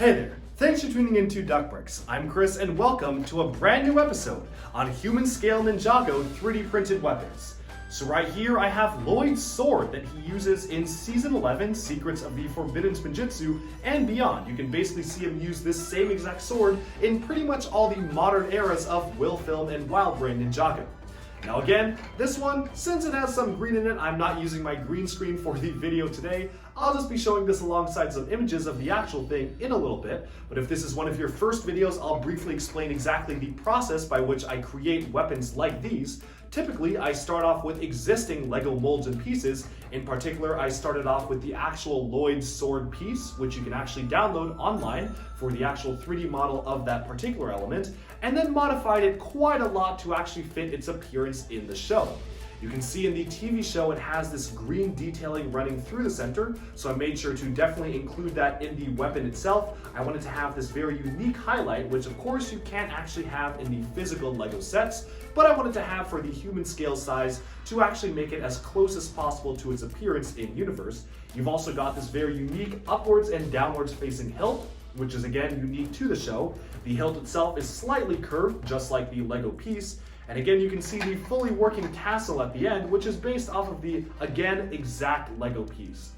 Hey there, thanks for tuning in to Duckbricks. I'm Chris and welcome to a brand new episode on human scale Ninjago 3D printed weapons. So right here I have Lloyd's sword that he uses in Season 11, Secrets of the Forbidden Spinjitzu, and beyond. You can basically see him use this same exact sword in pretty much all the modern eras of Will Film and Wildbrain Ninjago. Now again, this one, since it has some green in it, I'm not using my green screen for the video today. I'll just be showing this alongside some images of the actual thing in a little bit. But if this is one of your first videos, I'll briefly explain exactly the process by which I create weapons like these. Typically, I start off with existing LEGO molds and pieces. In particular, I started off with the actual Lloyd sword piece, which you can actually download online for the actual 3D model of that particular element, and then modified it quite a lot to actually fit its appearance in the show. You can see in the TV show it has this green detailing running through the center, so I made sure to definitely include that in the weapon itself. I wanted to have this very unique highlight, which of course you can't actually have in the physical LEGO sets, but I wanted to have for the human scale size to actually make it as close as possible to its appearance in universe. You've also got this very unique upwards and downwards facing hilt, which is again unique to the show. The hilt itself is slightly curved, just like the LEGO piece. And again, you can see the fully working tassel at the end, which is based off of the, again, exact LEGO piece.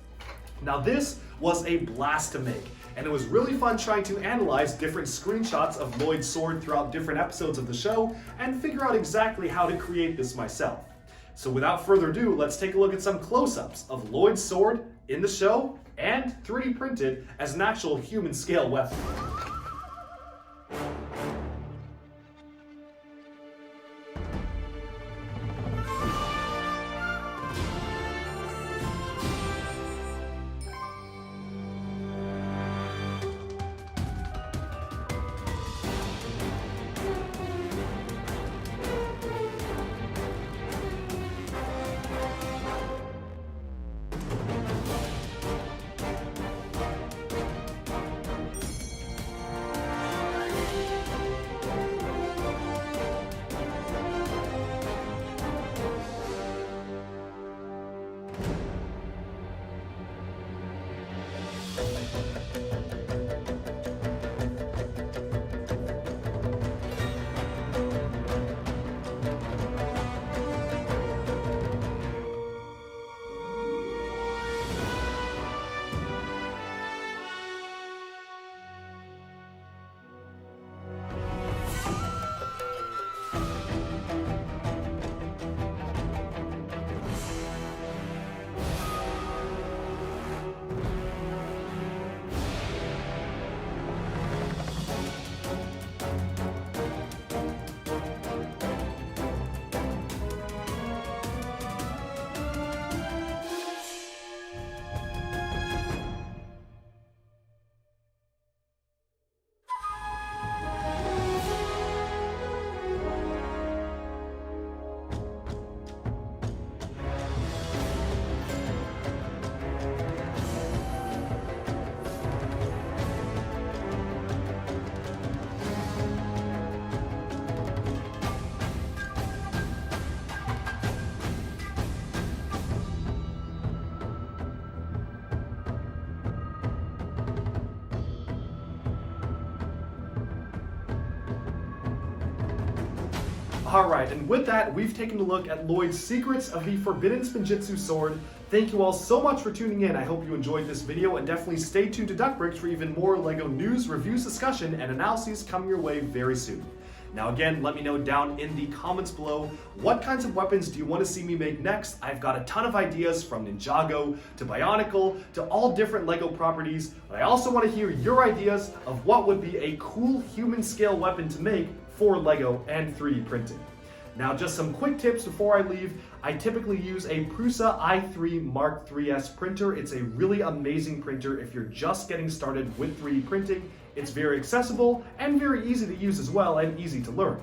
Now this was a blast to make, and it was really fun trying to analyze different screenshots of Lloyd's sword throughout different episodes of the show and figure out exactly how to create this myself. So without further ado, let's take a look at some close-ups of Lloyd's sword in the show and 3D printed as an actual human scale weapon. Alright, and with that, we've taken a look at Lloyd's Secrets of the Forbidden Spinjitzu sword. Thank you all so much for tuning in. I hope you enjoyed this video, and definitely stay tuned to Duckbricks for even more LEGO news, reviews, discussion, and analyses coming your way very soon. Now again, let me know down in the comments below, what kinds of weapons do you want to see me make next? I've got a ton of ideas from Ninjago to Bionicle to all different LEGO properties, but I also want to hear your ideas of what would be a cool human scale weapon to make for LEGO and 3D printing. Now just some quick tips before I leave. I typically use a Prusa i3 Mark III's printer. It's a really amazing printer if you're just getting started with 3D printing. It's very accessible and very easy to use as well, and easy to learn.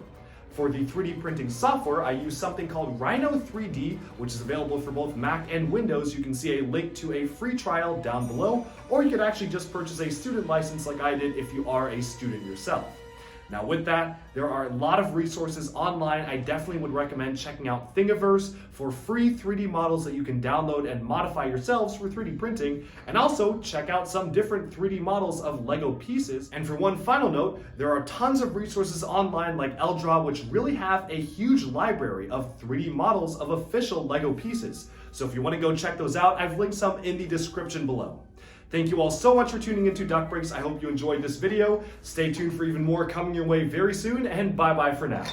For the 3D printing software, I use something called Rhino 3D, which is available for both Mac and Windows. You can see a link to a free trial down below, or you could actually just purchase a student license like I did if you are a student yourself. Now with that, there are a lot of resources online. I definitely would recommend checking out Thingiverse for free 3D models that you can download and modify yourselves for 3D printing, and also check out some different 3D models of Lego pieces. And for one final note, there are tons of resources online like Eldra, which really have a huge library of 3D models of official Lego pieces. So if you want to go check those out, I've linked some in the description below. Thank you all so much for tuning into Duck Breaks. I hope you enjoyed this video. Stay tuned for even more coming your way very soon, and bye-bye for now.